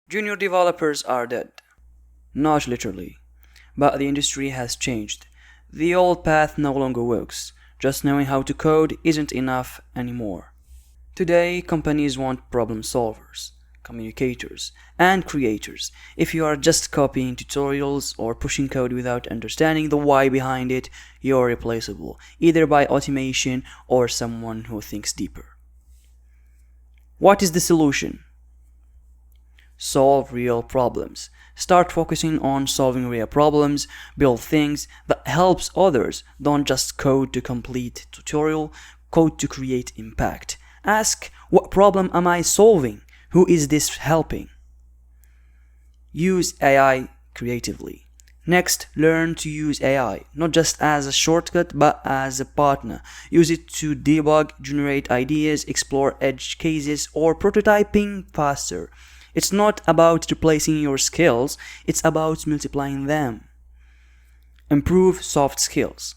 Junior developers are dead. Not literally, but the industry has changed. The old path no longer works. Just knowing how to code isn't enough anymore. Today, companies want problem solvers, communicators, and creators. If you are just copying tutorials or pushing code without understanding the why behind it, you're replaceable, either by automation or someone who thinks deeper. What is the solution? Solve real problems. Start focusing on solving real problems. Build things that helps others. Don't just code to complete tutorial, code to create impact. Ask, what problem am I solving? Who is this helping? Use AI creatively. Next, learn to use AI, not just as a shortcut, but as a partner. Use it to debug, generate ideas, explore edge cases, or prototyping faster. It's not about replacing your skills, it's about multiplying them. Improve soft skills.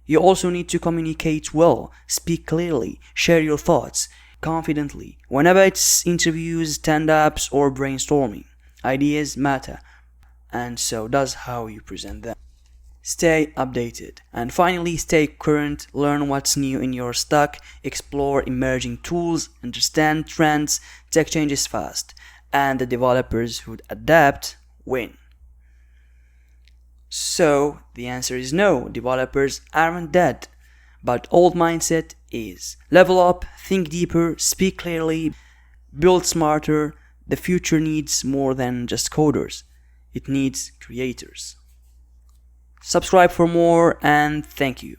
You also need to communicate well, speak clearly, share your thoughts confidently. Whenever it's interviews, stand-ups, or brainstorming, ideas matter, and so does how you present them. Stay updated. And finally, stay current, learn what's new in your stack, explore emerging tools, understand trends. Tech changes fast, and the developers who adapt win. So the answer is no, developers aren't dead, but old mindset is. Level up, think deeper, speak clearly, build smarter. The future needs more than just coders, it needs creators. Subscribe for more, and thank you.